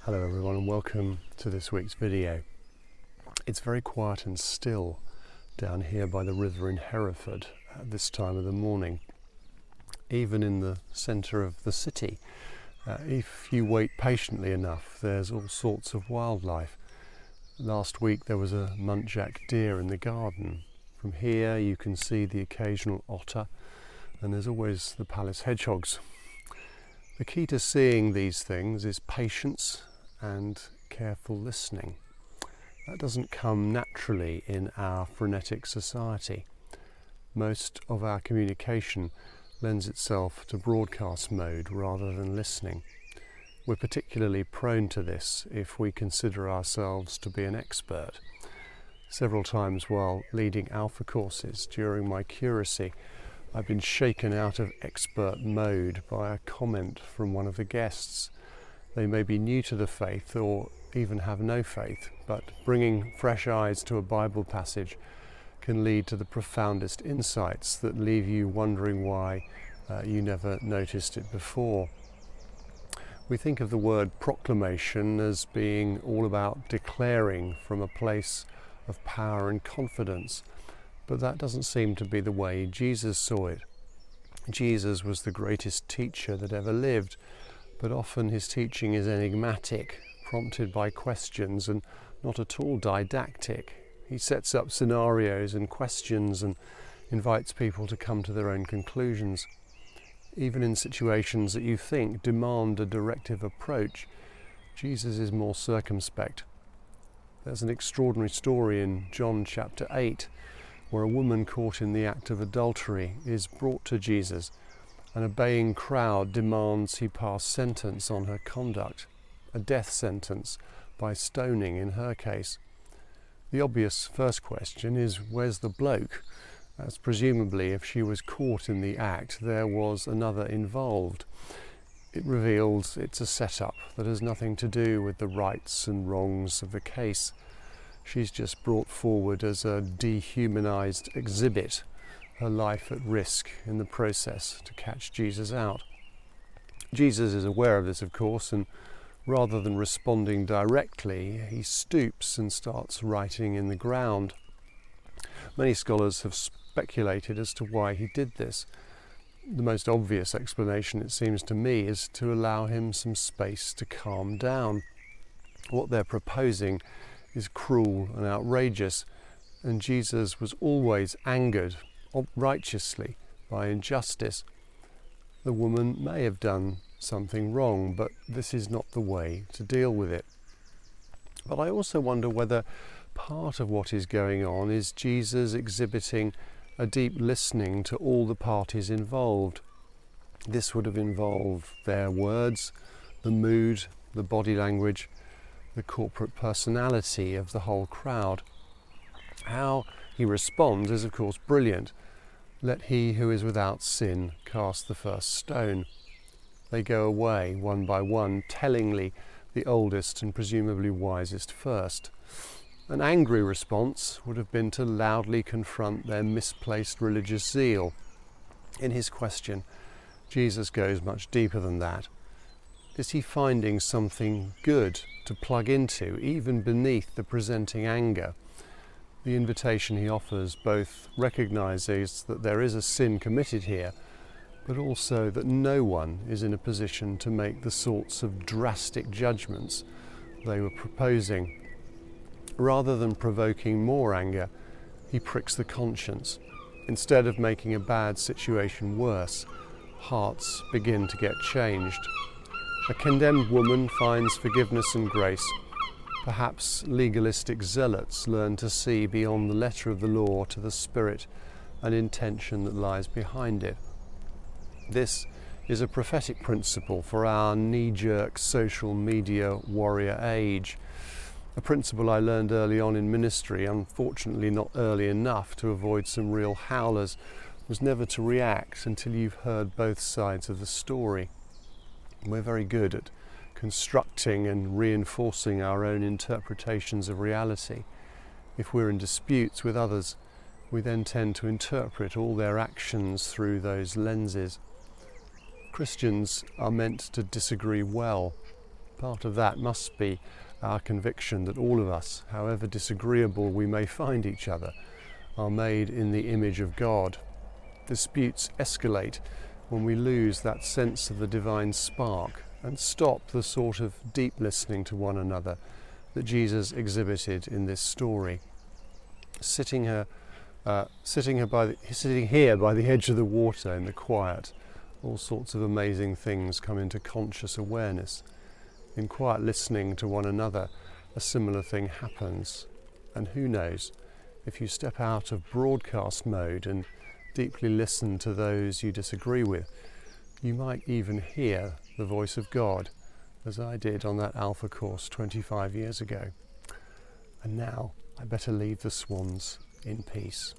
Hello everyone and welcome to this week's video. It's very quiet and still down here by the river in Hereford at this time of the morning. Even in the centre of the city, if you wait patiently enough, there's all sorts of wildlife. Last week there was a muntjac deer in the garden. From here you can see the occasional otter, and there's always the Pallas hedgehogs. The key to seeing these things is patience and careful listening. That doesn't come naturally in our frenetic society. Most of our communication lends itself to broadcast mode rather than listening. We're particularly prone to this if we consider ourselves to be an expert. Several times while leading Alpha courses during my curacy, I've been shaken out of expert mode by a comment from one of the guests. They may be new to the faith or even have no faith, but bringing fresh eyes to a Bible passage can lead to the profoundest insights that leave you wondering why you never noticed it before. We think of the word proclamation as being all about declaring from a place of power and confidence, but that doesn't seem to be the way Jesus saw it. Jesus was the greatest teacher that ever lived, but often his teaching is enigmatic, prompted by questions and not at all didactic. He sets up scenarios and questions and invites people to come to their own conclusions. Even in situations that you think demand a directive approach, Jesus is more circumspect. There's an extraordinary story in John chapter 8 where a woman caught in the act of adultery is brought to Jesus. An obeying crowd demands he pass sentence on her conduct, a death sentence by stoning in her case. The obvious first question is, where's the bloke? As presumably if she was caught in the act, there was another involved. It reveals it's a setup that has nothing to do with the rights and wrongs of the case. She's just brought forward as a dehumanized exhibit, her life at risk in the process to catch Jesus out. Jesus is aware of this, of course, and rather than responding directly, he stoops and starts writing in the ground. Many scholars have speculated as to why he did this. The most obvious explanation, it seems to me, is to allow him some space to calm down. What they're proposing is cruel and outrageous, and Jesus was always angered righteously by injustice. The woman may have done something wrong, but this is not the way to deal with it. But I also wonder whether part of what is going on is Jesus exhibiting a deep listening to all the parties involved. This would have involved their words, the mood, the body language, the corporate personality of the whole crowd. How he responds is of course brilliant. Let he who is without sin cast the first stone. They go away one by one, tellingly the oldest and presumably wisest first. An angry response would have been to loudly confront their misplaced religious zeal. In his question, Jesus goes much deeper than that. Is he finding something good to plug into, even beneath the presenting anger? The invitation he offers both recognizes that there is a sin committed here, but also that no one is in a position to make the sorts of drastic judgments they were proposing. Rather than provoking more anger, he pricks the conscience. Instead of making a bad situation worse, hearts begin to get changed. A condemned woman finds forgiveness and grace. Perhaps legalistic zealots learn to see beyond the letter of the law to the spirit and intention that lies behind it. This is a prophetic principle for our knee-jerk social media warrior age. A principle I learned early on in ministry, unfortunately not early enough to avoid some real howlers, was never to react until you've heard both sides of the story. We're very good at constructing and reinforcing our own interpretations of reality. If we're in disputes with others, we then tend to interpret all their actions through those lenses. Christians are meant to disagree well, Part of that must be our conviction that all of us, however disagreeable we may find each other, are made in the image of God. Disputes escalate when we lose that sense of the divine spark and stop the sort of deep listening to one another that Jesus exhibited in this story. Sitting here by the edge of the water in the quiet, all sorts of amazing things come into conscious awareness. In quiet listening to one another, a similar thing happens. And who knows, if you step out of broadcast mode and deeply listen to those you disagree with, you might even hear the voice of God, as I did on that Alpha course 25 years ago. And now I better leave the swans in peace.